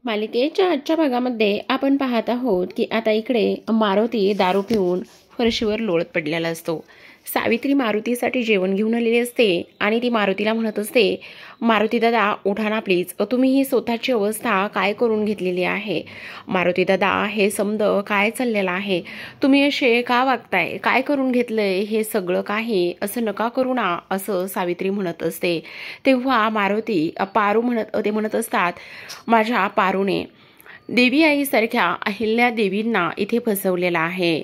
मालिकेच्या आजच्या भागामध्ये आपण पाहत आहोत की आता इकडे मारुती दारू पिऊन फरशीवर लोळत पडलेला असतो। सावित्री मारुतीसाठी जेवण घेऊन आलेली असते आणि ती मारुतीला म्हणत असते, मारुती दादा उठा ना प्लीज, तुम्ही ही स्वतःची अवस्था काय करून घेतलेली आहे। मारुती दादा हे समज काय चाललेलं आहे, तुम्ही असे का वागताय, काय करून घेतलंय हे सगळं काही, असं नका करू ना, असं सावित्री म्हणत असते। तेव्हा मारुती पारू म्हणत असतात, माझ्या पारूने देवी आईसारख्या अहिल्या देवींना इथे फसवलेला आहे,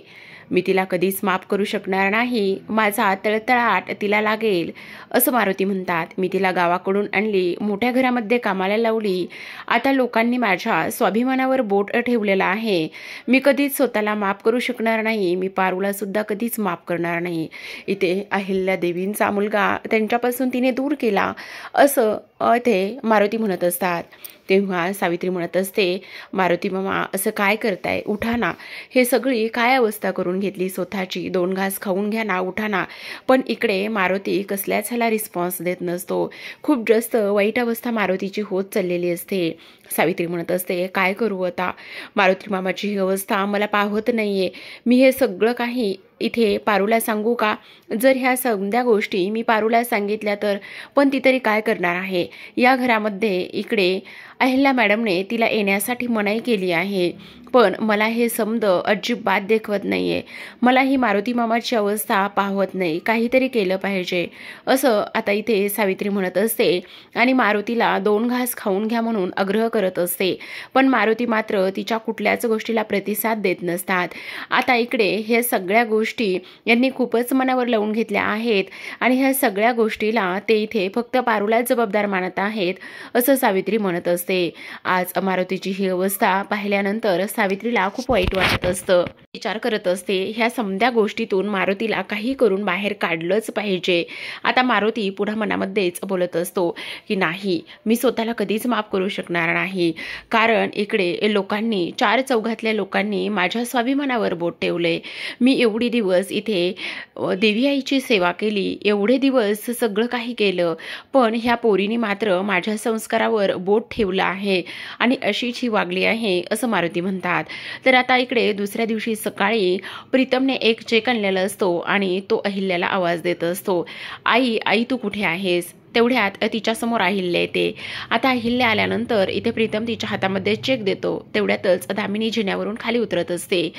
मी तिला कधीच माफ करू शकणार नाही, माझा तळतळाट तिला लागेल, असं मारुती म्हणतात। मी तिला गावाकडून आणली, मोठ्या घरामध्ये कामाला लावली, आता लोकांनी माझ्या स्वाभिमानावर बोट ठेवलेला आहे, मी कधीच स्वतःला माफ करू शकणार नाही, मी पारूला सुद्धा कधीच माफ करणार नाही। इथे अहिल्या देवींचा मुलगा त्यांच्यापासून तिने दूर केला, असं ते मारुती म्हणत असतात। तेव्हा सावित्री म्हणत असते, मारुती मामा असं काय करताय, उठा ना, हे सगळी काय अवस्था करून घेतली स्वतःची, 2 घास खाऊन घ्या ना, उठा ना। पण इकडे मारुती कसल्याच ह्याला रिस्पॉन्स देत नसतो, खूप जास्त वाईट अवस्था मारुतीची होत चाललेली असते। सावित्री म्हणत असते, काय करू आता, मारुती मामाची ही अवस्था मला पाहत नाहीये, मी हे सगळं काही इथे पारूला सांगू का, जर ह्या सगळ्या गोष्टी मी पारूला सांगितल्या तर, पण ती तरी काय करणार आहे, या घरामध्ये इकडे अहिल्या मॅडमने तिला येण्यासाठी मनाई केली आहे, पण मला हे समज अजिबात देखवत नाहीये, मला ही मारुती मामाची अवस्था पाहत नाही, काहीतरी केलं पाहिजे, असं आता इथे सावित्री म्हणत असते आणि मारुतीला 2 घास खाऊन घ्या म्हणून आग्रह करत असते। पण मारुती मात्र तिच्या कुठल्याच गोष्टीला प्रतिसाद देत नसतात। आता इकडे हे सगळ्या गोष्टी यांनी खूपच मनावर लावून घेतल्या आहेत आणि ह्या सगळ्या गोष्टीला ते इथे फक्त पारूला जबाबदार मानत आहेत, असं सावित्री म्हणत असते। आज मारुतीची ही अवस्था पाहिल्यानंतर सावित्रीला खूप वाईट वाटत असतं, विचार करत असते, ह्या समध्या गोष्टीतून मारुतीला काही करून बाहेर काढलंच पाहिजे। आता मारुती पुढे मनामध्येच बोलत असतो की नाही, मी स्वतःला कधीच माफ करू शकणार नाही, कारण इकडे लोकांनी, 4 चौघातल्या लोकांनी माझ्या स्वाभिमानावर बोट ठेवले, मी एवढे दिवस इथे देवी आईची सेवा केली, एवढे दिवस सगळं काही केलं, पण ह्या पोरीने मात्र माझ्या संस्कारावर बोट ठेवलं आहे आणि अशीच ही वागली आहे, असं मारुती म्हणतात। तर आता इकडे दुसऱ्या दिवशी सकाळी प्रीतमने एक चेक आणलेला असतो आणि तो अहिल्याला आवाज देत असतो, आई आई तू कुठे आहेस। तेवढ्यात तिच्या समोर अहिल्या येते। आता अहिल्या आल्यानंतर इथे प्रीतम तिच्या हातामध्ये चेक देतो, तेवढ्यातच दामिनी जिन्यावरून खाली उतरत असते।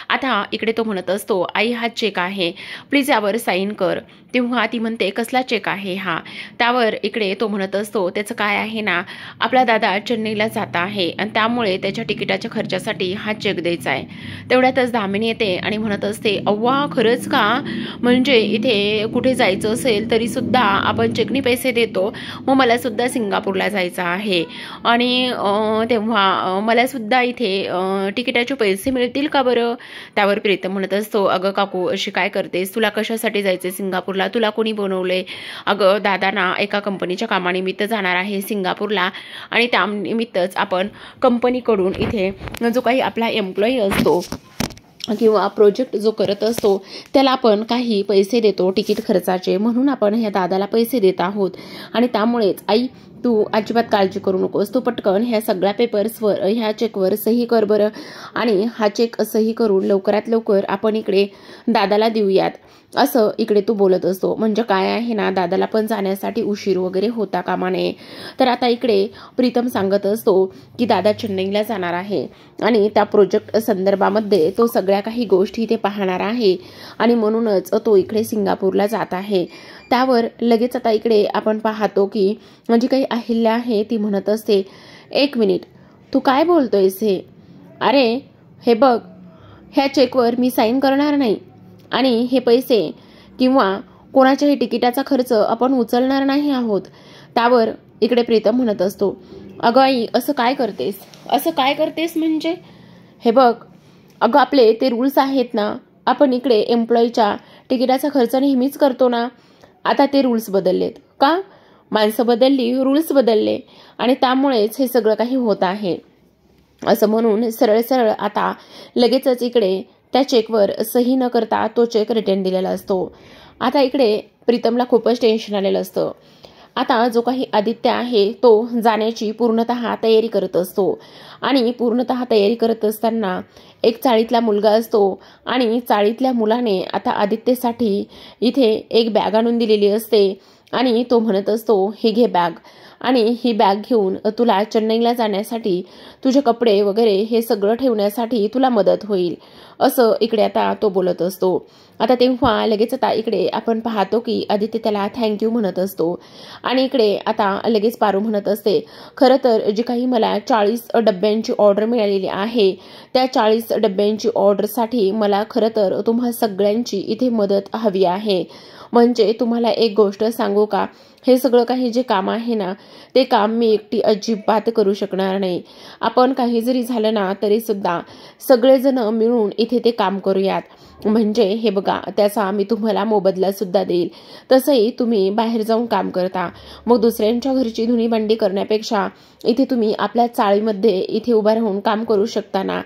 आता इकडे तो म्हणत असतो, आई हा चेक आहे, प्लीज यावर साईन कर। तेव्हा ती म्हणते, कसला चेक आहे हा, त्यावर इकडे तो म्हणत असतो, त्याचं काय आहे ना, आपला दादा चेन्नईला जात आहे आणि त्यामुळे त्याच्या तिकिटाच्या खर्चासाठी हा चेक द्यायचा आहे। तेवढ्यातच दामिनी येते आणि म्हणत असते, अव्वा खरंच का, म्हणजे इथे कुठे जायचं असेल तरी सुद्धा आपण चेकनी पैसे देतो, मग मला सुद्धा सिंगापूरला जायचं आहे आणि तेव्हा मला सुद्धा इथे तिकिटाचे पैसे मिळतील का बरं। त्यावर प्रीतम म्हणत असतो, अगं काकू अशी काय करतेस, तुला कशासाठी जायचे सिंगापूरला, तुला कोणी बनवले, अगं दादा ना एका कंपनीच्या कामानिमित्त जाणार आहे सिंगापूरला आणि त्यानिमित्तच आपण कंपनीकडून इथे जो काही आपला एम्प्लॉई असतो किंवा प्रोजेक्ट जो करत असतो त्याला आपण काही पैसे देतो तिकीट खर्चाचे, म्हणून आपण ह्या दादाला पैसे देत आहोत आणि त्यामुळेच आई तू अजिबात काळजी करू नकोस, तू पटकन ह्या सगळ्या पेपर्सवर ह्या चेकवर सही कर बरं आणि हा चेक सही करून लवकरात लवकर आपण इकडे दादाला देऊयात, असं इकडे तू बोलत असतो। म्हणजे काय आहे ना, दादाला पण जाण्यासाठी उशीर वगैरे होता कामा नये। तर आता इकडे प्रीतम सांगत असतो की दादा चेन्नईला जाणार आहे आणि त्या प्रोजेक्ट संदर्भामध्ये तो सगळ्या काही गोष्टी इथे पाहणार आहे आणि म्हणूनच तो इकडे सिंगापूरला जात आहे। त्यावर लगेच आता इकडे आपण पाहतो की म्हणजे काही अहिल्या आहे ती म्हणत असते, 1 मिनिट तू काय बोलतोयस हे, अरे हे बघ, ह्या चेकवर मी साईन करणार नाही आणि हे पैसे किंवा कोणाच्याही तिकिटाचा खर्च आपण उचलणार नाही आहोत। त्यावर इकडे प्रीतम म्हणत असतो, अगं आई असं काय करतेस, असं काय करतेस म्हणजे, हे बघ अगं आपले ते रूल्स आहेत ना, आपण इकडे एम्प्लॉईच्या तिकिटाचा खर्च नेहमीच करतो ना, आता ते रूल्स बदललेत का, माणसं बदलली, रूल्स बदलले आणि त्यामुळेच हे सगळं काही होत आहे, असं म्हणून सरळ सरळ आता लगेचच इकडे त्या चेकवर सही न करता तो चेक रिटर्न दिलेला असतो। आता इकडे प्रीतमला खूपच टेन्शन आलेलं असतं। आता जो काही आदित्य आहे तो जाण्याची पूर्णतः तयारी करत असतो आणि पूर्णतः तयारी करत असताना एक चाळीतला मुलगा असतो आणि चाळीतल्या मुलाने आता आदित्यसाठी इथे एक बॅग आणून दिलेली असते आणि तो म्हणत असतो, हे घे बॅग, आणि ही बॅग घेऊन तुला चेन्नईला जाण्यासाठी तुझे कपडे वगैरे हे सगळं ठेवण्यासाठी तुला मदत होईल, असं इकडे आता तो बोलत असतो. आता तेव्हा लगेच आता इकडे आपण पाहतो की आदित्य त्याला थँक्यू म्हणत असतो आणि इकडे आता लगेच पारू म्हणत असते, खरं तर जी काही मला 40 डब्यांची ऑर्डर मिळालेली आहे त्या 40 डब्यांची ऑर्डरसाठी मला खरं तर तुम्हा सगळ्यांची इथे मदत हवी आहे. म्हणजे तुम्हाला एक गोष्ट सांगू का, हे सगळं काही जे काम आहे ना ते काम मी एकटी अजिबात करू शकणार नाही. आपण काही जरी झालं ना तरी सुद्धा सगळेजण मिळून इथे ते काम करूयात. म्हणजे हे बघा, त्याचा मी तुम्हाला मोबदला सुद्धा देईल. तसंही तुम्ही बाहेर जाऊन काम करता, मग दुसऱ्यांच्या घरची धुणी भांडी करण्यापेक्षा इथे तुम्ही आपल्या चाळीमध्ये इथे उभा राहून काम करू शकता ना.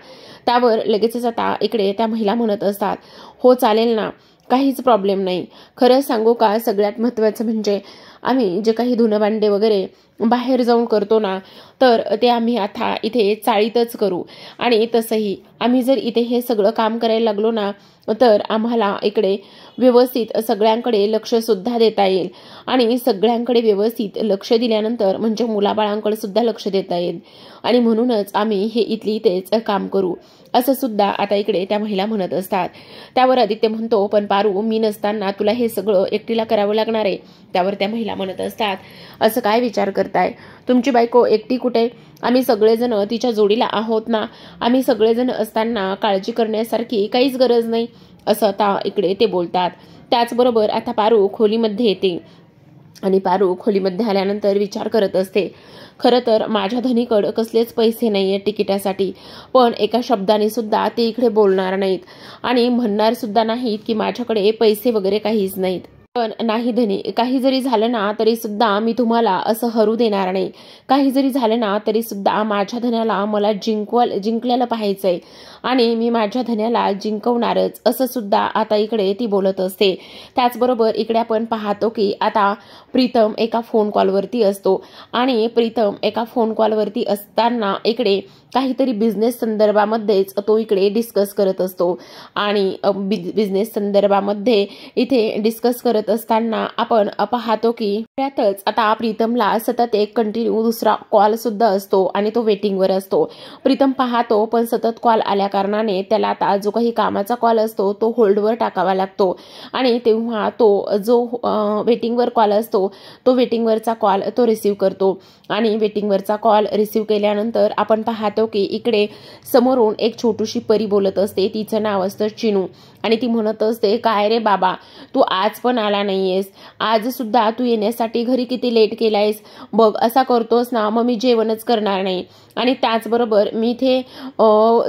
त्यावर लगेचच आता इकडे त्या महिला म्हणत असतात, हो चालेल ना, काहीच प्रॉब्लेम नाही. खरं सांगू का, सगळ्यात महत्त्वाचं म्हणजे आम्ही जे काही धुणं भांडे वगैरे बाहेर जाऊन करतो ना तर ते आम्ही आता इथे चाळीतच करू. आणि तसंही आम्ही जर इथे हे सगळं काम करायला लागलो ना तर आम्हाला इकडे व्यवस्थित सगळ्यांकडे लक्ष सुद्धा देता येईल आणि सगळ्यांकडे व्यवस्थित लक्ष दिल्यानंतर म्हणजे मुलाबाळांकडे सुद्धा लक्ष देता येईल आणि म्हणूनच आम्ही हे इथली इथेच काम करू, असं सुद्धा आता इकडे त्या महिला म्हणत असतात. त्यावर आदित्य म्हणतो, पण पारू, मी नसताना तुला हे सगळं एकटीला करावं लागणार आहे. त्यावर त्या महिला म्हणत असतात, असं काय विचार करताय, तुमची बायको एकटी कुठे, आम्ही सगळेजण तिच्या जोडीला आहोत ना, आम्ही सगळेजण असताना काळजी करण्यासारखी काहीच गरज नाही, असं आता इकडे ते बोलतात. त्याचबरोबर आता पारू खोलीमध्ये येते आणि पारू खोलीमध्ये आल्यानंतर विचार करत असते, खरं तर माझ्या धनीकडं कसलेच पैसे नाही आहेत तिकिटासाठी, पण एका शब्दाने सुद्धा ते इकडे बोलणार नाहीत आणि म्हणणार सुद्धा नाहीत की माझ्याकडे पैसे वगैरे काहीच नाहीत. पण नाही धनी, काही जरी झालं ना तरी सुद्धा मी तुम्हाला असं हरू देणार नाही. काही जरी झालं ना तरी सुद्धा माझ्या धन्याला मला जिंकलेलं पाहायचंय आणि मी माझ्या धन्याला जिंकवणारच, असं सुद्धा आता इकडे ती बोलत असते. त्याचबरोबर इकडे आपण पाहतो की आता प्रीतम एका फोन कॉलवरती असतो आणि प्रीतम एका फोन कॉलवरती असताना इकडे काहीतरी बिझनेस संदर्भामध्येच तो इकडे डिस्कस करत असतो आणि बिझनेस संदर्भामध्ये इथे डिस्कस करत असताना आपण पाहतो की त्यातच आता प्रीतमला सतत एक कंटिन्यू दुसरा कॉल सुद्धा असतो आणि तो वेटिंगवर असतो. प्रीतम पाहतो पण सतत कॉल आल्या कारणाने त्याला आता जो काही कामाचा कॉल असतो तो होल्डवर टाकावा लागतो आणि तेव्हा तो जो वेटिंगवर कॉल असतो तो वेटिंगवरचा कॉल तो रिसीव्ह करतो आणि वेटिंगवरचा कॉल रिसीव्ह केल्यानंतर आपण पाहतो की इकडे समोरून एक छोटीशी परी बोलत असते. तिचं नाव असतं चिनू आणि ती म्हणत असते, काय रे बाबा, तू आज पण आला नाहीयेस, आज सुद्धा तू येण्यासाठी घरी किती लेट केलायस बघ, असा करतोस ना मग मी जेवणच करणार नाही आणि त्याचबरोबर मी इथे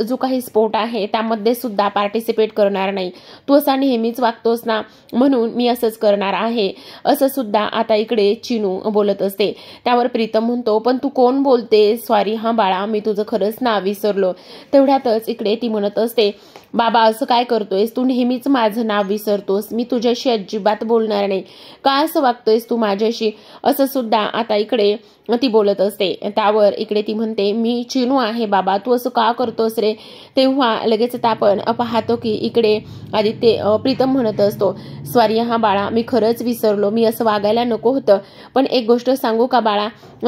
जो काही स्पोर्ट आहे त्यामध्ये सुद्धा पार्टिसिपेट करणार नाही, तू असा नेहमीच वागतोस ना म्हणून मी असंच करणार आहे, असं सुद्धा आता इकडे चिनू बोलत असते. त्यावर प्रीतम म्हणतो, पण तू कोण बोलते, सॉरी हा बाळा, मी तुझं खरंच नाव विसरलो. तेवढ्यातच इकडे ती म्हणत असते, बाबा असं काय करतोयस, तू नेहमीच माझं नाव विसरतोस, मी तुझ्याशी अजिबात बोलणार नाही, का असं वागतोयस तू माझ्याशी, असं सुद्धा आता इकडे ती बोलत असते. त्यावर इकडे ती म्हणते, मी चिनू आहे बाबा, तू असं का करतोस रे. तेव्हा लगेच आपण पाहतो की इकडे आदित्य प्रीतम म्हणत असतो, सॉरी हा बाळा, मी खरंच विसरलो, मी असं वागायला नको होतं, पण एक गोष्ट सांगू का बाळा,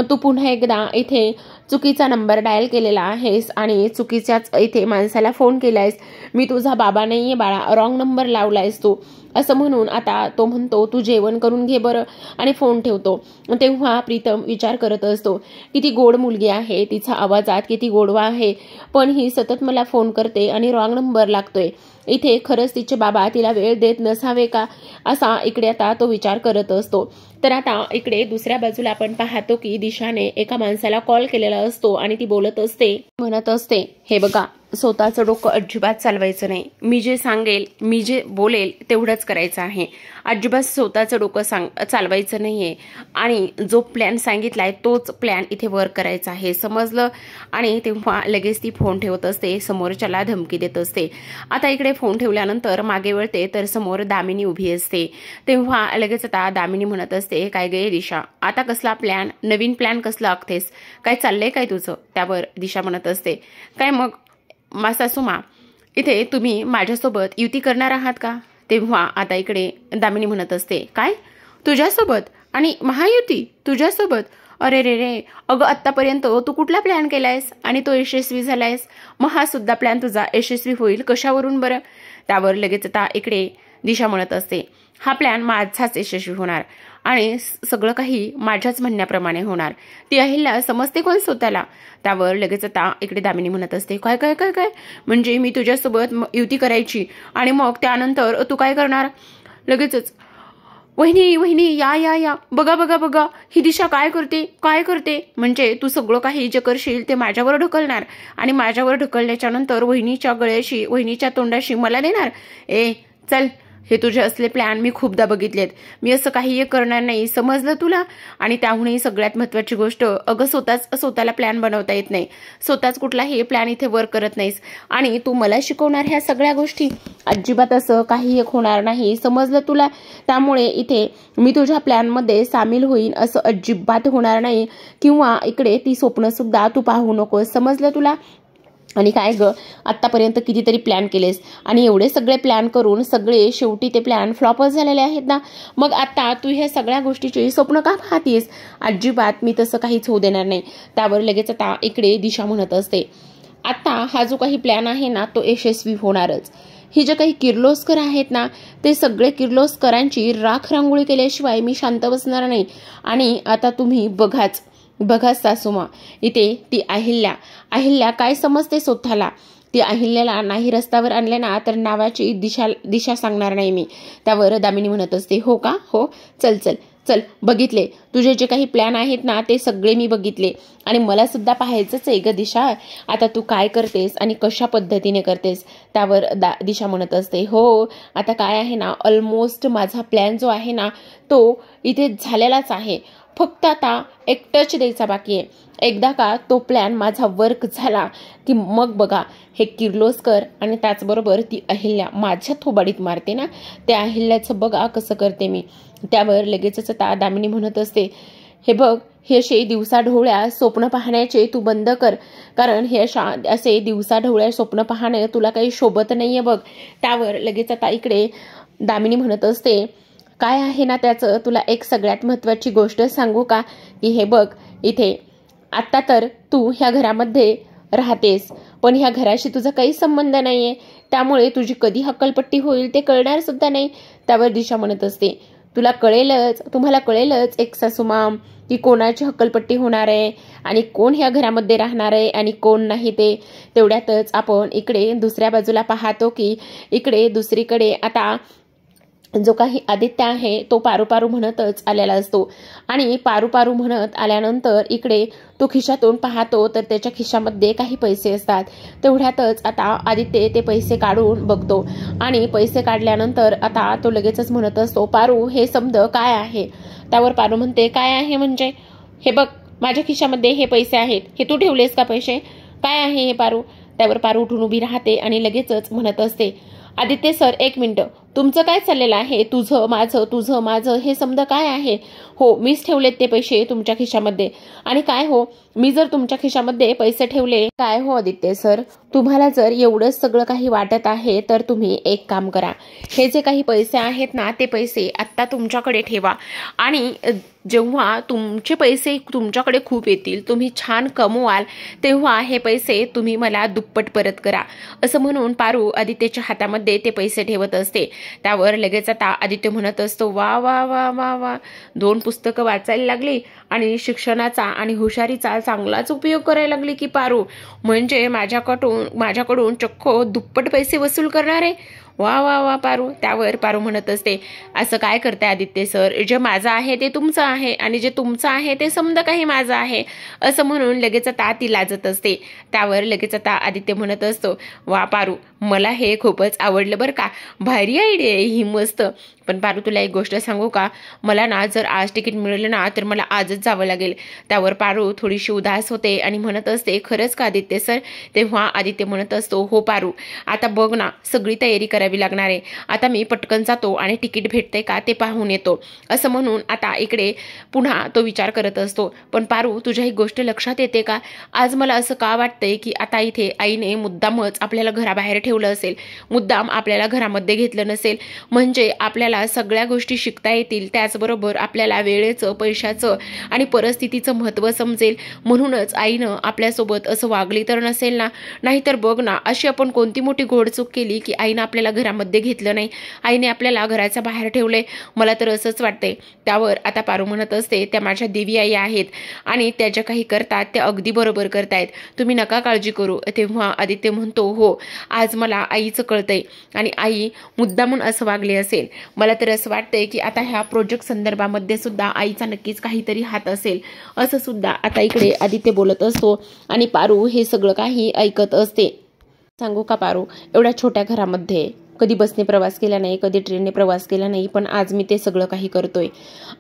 तू पुन्हा एकदा इथे चुकीचा नंबर डायल केलेला आहेस आणि चुकीच्याच इथे माणसाला फोन केलायस, मी तुझा बाबा नाहीये बाळा, रॉंग नंबर लावलायस तू, असं म्हणून आता तो म्हणतो, तू जेवण करून घे बरं, आणि फोन ठेवतो. तेव्हा प्रीतम विचार करत असतो, किती गोड मुलगी आहे, तिचा आवाजात किती गोडवा आहे, पण ही सतत मला फोन करते आणि रॉंग नंबर लागतोय, इथे खरंच तिचे बाबा तिला वेळ देत नसावे का, असा इकडे आता तो विचार करत असतो. तर आता इकडे दुसऱ्या बाजूला आपण पाहतो की दिशाने एका माणसाला कॉल केलेला असतो आणि ती बोलत असते, म्हणत असते, हे बघा स्वतःचं डोकं अजिबात चालवायचं नाही. मी जे सांगेल, मी जे बोलेल तेवढंच करायचं आहे. अजिबात स्वतःचं डोकं चालवायचं नाहीये आणि जो प्लॅन सांगितलाय तोच प्लॅन इथे वर्क करायचा आहे, समजलं. आणि तेव्हा लगेच ती फोन ठेवत असते, समोरच्याला धमकी देत असते. आता इकडे फोन ठेवल्यानंतर मागे वळते तर समोर दामिनी उभी असते. तेव्हा लगेच आता दामिनी म्हणत असते, काय गे दिशा, आता कसला प्लॅन, नवीन प्लॅन कसला आखतेस, काय चाललंय काय तुझं? त्यावर दिशा म्हणत असते, काय मग सासूमा, इथे तुम्ही माझ्यासोबत युती करणार आहात का? तेव्हा आता इकडे दामिनी म्हणत असते, काय तुझ्यासोबत आणि महायुती तुझ्यासोबत? अरे रे रे, अगं आत्तापर्यंत तू कुठला प्लॅन केलायस आणि तो यशस्वी झालायस, मग हा सुद्धा प्लॅन तुझा यशस्वी होईल कशावरून बरं? त्यावर लगेच आता इकडे दिशा म्हणत असते, हा प्लॅन माझाच यशस्वी होणार आणि सगळं काही माझ्याच म्हणण्याप्रमाणे होणार. ती अहिल्या समजते कोण स्वतःला? त्यावर लगेच आता इकडे दामिनी म्हणत असते, काय काय काय काय म्हणजे मी तुझ्यासोबत युती करायची आणि मग त्यानंतर तू काय करणार? लगेचच, वहिनी वहिनी या या या, बघा बघा बघा ही दिशा काय करते, म्हणजे तू सगळं काही जे करशील ते माझ्यावर ढकलणार आणि माझ्यावर ढकलल्याच्या नंतर वहिनीच्या गळ्याशी, वहिनीच्या तोंडाशी मला देणार. ए चल, हे तुझे असले प्लॅन मी खूपदा बघितलेत, मी असं काही करणार नाही, समजलं तुला? आणि त्याहूनही सगळ्यात महत्त्वाची गोष्ट, अगं स्वतःला प्लॅन बनवता येत नाही, स्वतःच कुठलाही प्लॅन इथे वर्क करत नाहीस आणि तू मला शिकवणार ह्या सगळ्या गोष्टी? अजिबात असं काही एक होणार नाही, समजलं तुला? त्यामुळे इथे मी तुझ्या प्लॅनमध्ये सामील होईन असं अजिबात होणार नाही, किंवा इकडे ती स्वप्न सुद्धा तू पाहू नकोस, समजलं तुला? आणि काय ग, आत्तापर्यंत कितीतरी प्लॅन केलेस आणि एवढे सगळे प्लॅन करून सगळे शेवटी ते प्लॅन फ्लॉपच झालेले आहेत ना, मग आता तू ह्या सगळ्या गोष्टीची स्वप्न का पाहतीस? अजिबात मी तसं काहीच होऊ देणार नाही. त्यावर लगेच आता इकडे दिशा म्हणत असते, आता हा जो काही प्लॅन आहे ना तो यशस्वी होणारच. हे जे काही किर्लोस्कर आहेत ना, ते सगळे किर्लोस्करांची राख रांगोळी केल्याशिवाय मी शांत बसणार नाही. आणि आता तुम्ही बघाच सासूमा, इथे ती अहिल्या काय समजते स्वतःला? ती अहिल्याला नाही रस्त्यावर आणले ना तर नावाची दिशा सांगणार नाही मी. त्यावर दामिनी म्हणत असते, हो का, हो, चल चल चल, बघितले तुझे जे काही प्लॅन आहेत ना ते सगळे मी बघितले आणि मला सुद्धा पाहायचंच आहे ग दिशा, आता तू काय करतेस आणि कशा पद्धतीने करतेस? त्यावर दिशा म्हणत असते, हो आता काय आहे ना, ऑलमोस्ट माझा प्लॅन जो आहे ना तो इथे झालेलाच आहे, फक्त आता एक टच द्यायचा बाकी आहे. एकदा का तो प्लॅन माझा वर्क झाला की मग बघा हे किर्लोस्कर आणि त्याचबरोबर ती अहिल्या माझ्या थोबाडीत मारते ना, त्या अहिल्याचं बघा कसं करते मी. त्यावर लगेचच आता दामिनी म्हणत असते, हे बघ, हे असे दिवसाढवळ्या स्वप्न पाहण्याचे तू बंद कर, कारण हे असे दिवसाढवळ्या स्वप्न पाहणं तुला काही शोभत नाहीये बघ. त्यावर लगेच आता इकडे दामिनी म्हणत असते, काय आहे ना त्याचं, तुला एक सगळ्यात महत्त्वाची गोष्ट सांगू का, की हे बघ, इथे आत्ता तर तू ह्या घरामध्ये राहतेस पण ह्या घराशी तुझा काही संबंध नाहीये, त्यामुळे तुझी कधी हक्कलपट्टी होईल ते कळणार सुद्धा नाही. त्यावर दिशा म्हणत असते, तुम्हाला कळेलच एक सासूमाम की कोणाची हक्कलपट्टी होणार आहे आणि कोण ह्या घरामध्ये राहणार आहे आणि कोण नाही ते. तेवढ्यातच आपण इकडे दुसऱ्या बाजूला पाहतो की इकडे दुसरीकडे आता जो काही आदित्य आहे तो पारू पारू म्हणतच आलेला असतो आणि पारू पारू म्हणत आल्यानंतर इकडे तो खिशातून पाहतो तर त्याच्या खिशामध्ये काही पैसे असतात. तेवढ्यातच आता आदित्य ते पैसे काढून बघतो आणि पैसे काढल्यानंतर आता तो लगेचच म्हणत असतो, पारू हे समज काय आहे? त्यावर पारू म्हणते, काय आहे म्हणजे? हे बघ, माझ्या खिशामध्ये हे पैसे आहेत, हे तू ठेवलेस का पैसे? काय आहे हे पारू? त्यावर पारू उठून उभी राहते आणि लगेचच म्हणत असते, आदित्य सर एक मिनिट, तुमचं काय चाललेलं आहे? तुझं माझं हे समजा काय आहे? हो, मीच ठेवलेत ते पैसे तुमच्या खिशामध्ये. आणि काय हो, मी जर तुमच्या खिशामध्ये पैसे ठेवले काय हो आदित्य सर? तुम्हाला जर एवढंच सगळं काही वाटत आहे तर तुम्ही एक काम करा, हे जे काही पैसे आहेत ना ते पैसे आत्ता तुमच्याकडे ठेवा आणि जेव्हा तुमचे पैसे तुमच्याकडे खूप येतील, तुम्ही छान कमवाल, तेव्हा हे पैसे तुम्ही मला दुप्पट परत करा. असं म्हणून पारू आदित्यच्या हातामध्ये ते पैसे ठेवत असते. त्यावर लगेच आता आदित्य म्हणत असतो, वा वा वा वा वा, 2 पुस्तकं वाचायला लागली आणि शिक्षणाचा आणि हुशारीचा चांगलाच उपयोग करायला लागली की पारू, म्हणजे माझ्याकडून चक्क दुप्पट पैसे वसूल करणार आहे. वा वा वा पारू. त्यावर पारू म्हणत असते, असं काय करताय आदित्य सर, जे माझं आहे ते तुमचं आहे आणि जे तुमचं आहे ते समजा काही माझं आहे, असं म्हणून लगेच आता ती लाजत असते. त्यावर लगेच आता आदित्य म्हणत असतो, वा पारू, मला हे खूपच आवडलं बरं का, भारी आयडिया आहे ही, मस्त. पण पारू तुला एक गोष्ट सांगू का, मला ना जर आज तिकीट मिळालं ना तर मला आजच जावं लागेल. त्यावर पारू थोडीशी उदास होते आणि म्हणत असते, खरंच का आदित्य सर. तेव्हा आदित्य म्हणत असतो, हो पारू, आता बघ ना सगळी तयारी करावी लागणार आहे, आता मी पटकन जातो आणि तिकीट भेटते का ते पाहून येतो, असं म्हणून आता इकडे पुन्हा तो विचार करत असतो. पण पारू तुझ्या ही गोष्ट लक्षात येते का, आज मला असं का वाटतंय की आता इथे आईने मुद्दामच आपल्याला घराबाहेर ठेवलं असेल, मुद्दाम आपल्याला घरामध्ये घेतलं नसेल, म्हणजे आपल्याला सगळ्या गोष्टी शिकता येतील, त्याचबरोबर आपल्याला वेळेचं, पैशाचं आणि परिस्थितीचं महत्त्व समजेल, म्हणूनच आईनं आपल्यासोबत असं वागली तर नसेल ना. नाहीतर बघ ना, अशी आपण कोणती मोठी घोडचूक केली की आईनं आपल्याला घरामध्ये घेतलं नाही, आईने आपल्याला घराच्या बाहेर ठेवले, मला तर असंच वाटतंय. त्यावर आता पारू म्हणत असते, त्या माझ्या देवी आई आहेत आणि त्या ज्या काही करतात त्या अगदी बरोबर करतायत, तुम्ही नका काळजी करू. तेव्हा आदित्य म्हणतो, हो आज मला आईचं कळतंय आणि आई मुद्दामून असं वागली असेल, मला तर असं वाटतंय की आता ह्या प्रोजेक्ट संदर्भामध्ये सुद्धा आईचा नक्कीच काहीतरी हात असेल, असं सुद्धा आता इकडे आदित्य बोलत असतो. आणि पारू हे सगळं काही ऐकत असते. सांगू का पारू, एवढ्या छोट्या घरामध्ये कधी बसने प्रवास केला नाही, कधी ट्रेनने प्रवास केला नाही, पण आज मी ते सगळं काही करतोय.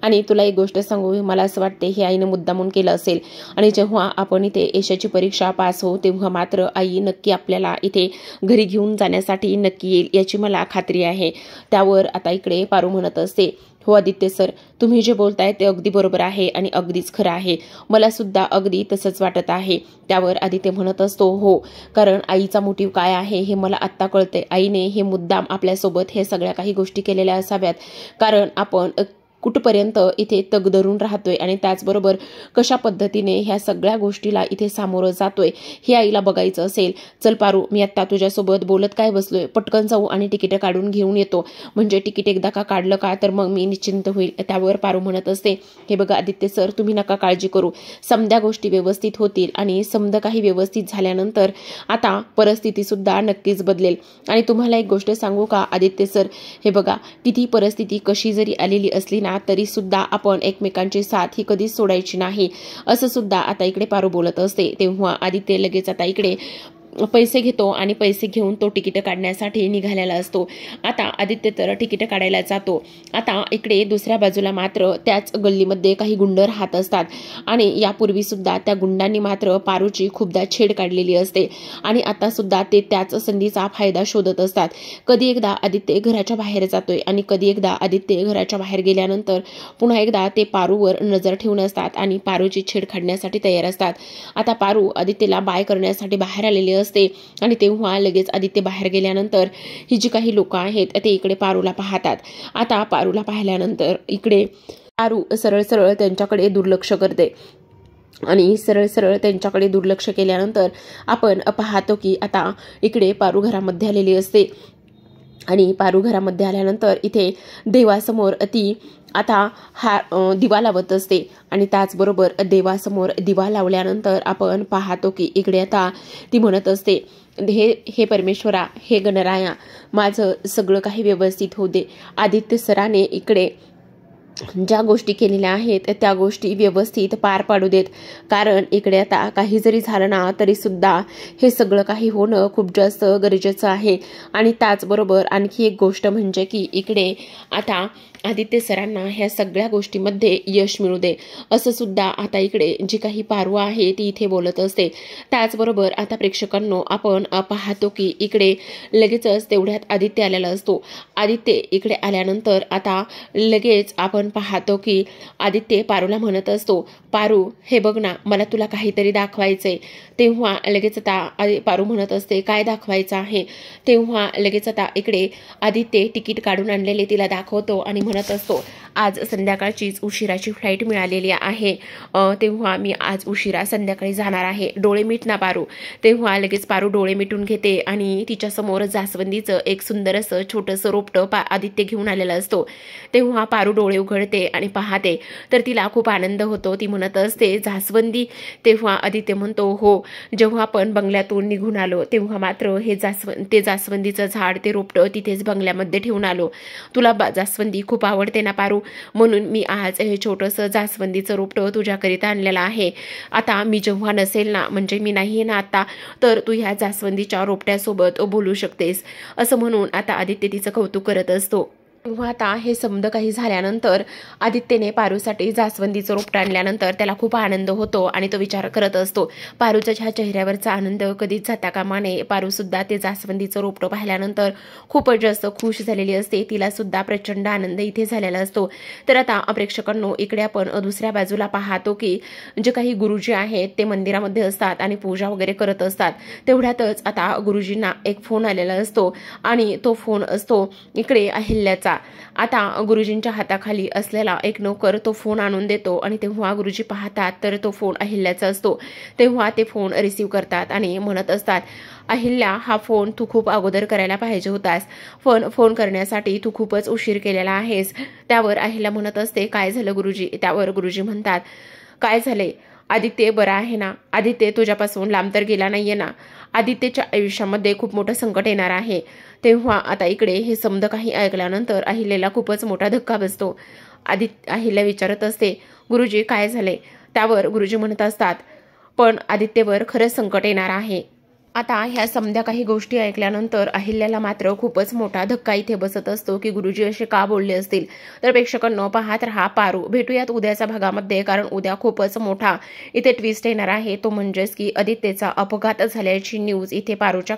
आणि तुला एक गोष्ट सांगू, मला असं वाटते हे आईनं मुद्दामून केलं असेल आणि जेव्हा आपण इथे यशाची परीक्षा पास होऊ तेव्हा मात्र आई नक्की आपल्याला इथे घरी घेऊन जाण्यासाठी नक्की येईल, याची मला खात्री आहे. त्यावर आता इकडे पारू म्हणत असते, हो आदित्य सर, तुम्ही जे बोलताय ते अगदी बरोबर आहे आणि अगदीच खरं आहे, मला सुद्धा अगदी तसंच वाटत आहे. त्यावर आदित्य म्हणत असतो, हो कारण आईचा मोटिव्ह काय आहे हे मला आत्ता कळतंय, आईने हे मुद्दाम आपल्यासोबत हे सगळ्या काही गोष्टी केलेल्या असाव्यात, कारण आपण कुठपर्यंत इथे तग धरून राहतोय आणि त्याचबरोबर कशा पद्धतीने ह्या सगळ्या गोष्टीला इथे सामोरं जातोय हे आईला बघायचं असेल. चल पारू, मी आत्ता तुझ्यासोबत बोलत काय बसलोय, पटकन जाऊ आणि तिकीट काढून घेऊन येतो, म्हणजे तिकीट एकदा का काढलं का तर मग मी निश्चिंत होईल. त्यावर पारू म्हणत असते, हे बघा आदित्य सर, तुम्ही नका काळजी करू, समध्या गोष्टी व्यवस्थित होतील आणि समजा काही व्यवस्थित झाल्यानंतर आता परिस्थिती सुद्धा नक्कीच बदलेल. आणि तुम्हाला एक गोष्ट सांगू का आदित्य सर, हे बघा किती परिस्थिती कशी जरी आलेली असली ना तरी सुद्धा आपण एकमेकांची साथ ही कधीच सोडायची नाही, असं सुद्धा आता इकडे पारू बोलत असते. तेव्हा आदित्य लगेच आता इकडे पैसे घेतो आणि पैसे घेऊन तो तिकीट काढण्यासाठी निघालेला असतो. आता आदित्य तर तिकीट काढायला जातो. आता इकडे दुसऱ्या बाजूला मात्र त्याच गल्लीमध्ये काही गुंड राहत असतात आणि यापूर्वी सुद्धा त्या गुंडांनी मात्र पारूची खूपदा छेड काढलेली असते आणि आता सुद्धा ते त्याच संधीचा फायदा शोधत असतात. कधी एकदा आदित्य घराच्या बाहेर जातोय आणि कधी एकदा आदित्य घराच्या बाहेर गेल्यानंतर पुन्हा एकदा ते पारूवर नजर ठेवून असतात आणि पारूची छेड काढण्यासाठी तयार असतात. आता पारू आदित्यला बाय करण्यासाठी बाहेर आलेली असते आणि तेव्हा लगेच आदित्य बाहेर गेल्यानंतर ही जी काही लोक आहेत ते इकडे पारूला पाहतात. आता पारूला पाहिल्यानंतर इकडे पारू सरळ सरळ त्यांच्याकडे दुर्लक्ष करते आणि सरळ सरळ त्यांच्याकडे दुर्लक्ष केल्यानंतर आपण पाहतो की आता इकडे पारू घरामध्ये आलेली असते आणि पारू घरामध्ये आल्यानंतर इथे देवासमोर ती आता हा दिवा लावत असते आणि त्याचबरोबर देवासमोर दिवा लावल्यानंतर आपण पाहतो की इकडे आता ती म्हणत असते, हे परमेश्वरा, हे गणराया, माझं सगळं काही व्यवस्थित होऊ दे. आदित्य सराने इकडे ज्या गोष्टी केलेल्या आहेत त्या गोष्टी व्यवस्थित पार पाडू देत, कारण इकडे आता काही जरी झालं ना तरी सुद्धा हे सगळं काही होणं खूप जास्त गरजेचं आहे. आणि त्याचबरोबर आणखी एक गोष्ट म्हणजे की इकडे आता आदित्य सरांना ह्या सगळ्या गोष्टीमध्ये यश मिळू दे, असं सुद्धा आता इकडे जी काही पारू आहे ती इथे बोलत असते. त्याचबरोबर आता प्रेक्षकांनो आपण पाहतो की इकडे लगेचच तेवढ्यात आदित्य आलेला असतो. आदित्य इकडे आल्यानंतर आता लगेच आपण पाहतो की आदित्य पारूला म्हणत असतो, पारू हे बघ ना, मला तुला काहीतरी दाखवायचंय. तेव्हा लगेच आता पारू म्हणत असते, काय दाखवायचं आहे. तेव्हा लगेच आता इकडे आदित्य तिकीट काढून आणलेले तिला दाखवतो आणि म्हणत असतो, आज संध्याकाळचीच उशिराची फ्लाईट मिळालेली आहे, तेव्हा मी आज उशिरा संध्याकाळी जाणार आहे, डोळे मिट ना पारू. तेव्हा लगेच पारू डोळे मिटून घेते आणि तिच्यासमोर जास्वंदीचं एक सुंदर असं छोटंसं रोपटं आदित्य घेऊन आलेलं असतो. तेव्हा पारू डोळे उघडते आणि पाहते तर तिला खूप आनंद होतो. ती म्हणत असते, जास्वंदी. तेव्हा आदित्य म्हणतो, हो, जेव्हा आपण बंगल्यातून निघून आलो तेव्हा मात्र हे जास्वंदीचं झाड, ते रोपटं तिथेच बंगल्यामध्ये ठेवून आलो. तुला जास्वंदी खूप आवडते ना पारू, म्हणून मी आज हे छोटंसं जास्वंदीचं रोपटं तुझ्याकरिता आणलेलं आहे. आता मी जेव्हा नसेल ना, म्हणजे मी नाही ना आता, तर तू ह्या जास्वंदीच्या रोपट्यासोबत बोलू शकतेस, असं म्हणून आता आदित्य तिचं कौतुक करत असतो. तेव्हा आता हे समद काही झाल्यानंतर आदित्यने पारूसाठी जास्वंदीचं रोपटं आणल्यानंतर त्याला खूप आनंद होतो आणि तो विचार करत असतो, पारूच्या ह्या चेहऱ्यावरचा आनंद कधीच जाता कामा नये. पारू सुद्धा ते जास्वंदीचं रोपटं पाहिल्यानंतर खूपच जास्त खुश झालेली असते. तिला सुद्धा प्रचंड आनंद इथे झालेला असतो. तर आता प्रेक्षकांनो, इकडे आपण दुसऱ्या बाजूला पाहतो की जे काही गुरुजी आहेत ते मंदिरामध्ये असतात आणि पूजा वगैरे करत असतात. तेवढ्यातच आता गुरुजींना एक फोन आलेला असतो आणि तो फोन असतो इकडे अहिल्याचा. आता गुरुजींच्या हाताखाली असलेला एक नोकर तो फोन आणून देतो आणि तेव्हा गुरुजी पाहतात तर तो फोन अहिल्याचा असतो. तेव्हा ते फोन रिसीव्ह करतात आणि म्हणत असतात, अहिल्या, हा फोन तू खूप अगोदर करायला पाहिजे होतास, पण फोन करण्यासाठी तू खूपच उशीर केलेला आहेस. त्यावर अहिल्या म्हणत असते, काय झालं गुरुजी? त्यावर गुरुजी म्हणतात, काय झाले? आदित्य बरा आहे ना? आदित्य तुझ्यापासून लांब तर गेला नाहीये ना? आदित्यच्या आयुष्यामध्ये खूप मोठं संकट येणार आहे. तेव्हा आता इकडे हे समद काही ऐकल्यानंतर अहिल्याला खूपच मोठा धक्का बसतो. अहिल्या विचारत असते, गुरुजी काय झाले? त्यावर गुरुजी म्हणत असतात, पण आदित्यवर खरंच संकट येणार आहे. आता ह्या समध्या काही गोष्टी ऐकल्यानंतर अहिल्याला मात्र खूपच मोठा धक्का इथे बसत असतो की गुरुजी असे का बोलले असतील. तर प्रेक्षकांनो, पाहत रहा पारू. भेटूयात उद्याच्या भागामध्ये, कारण उद्या खूपच मोठा इथे ट्विस्ट येणार आहे. तो म्हणजेच की आदित्यचा अपघात झाल्याची न्यूज इथे पारूच्या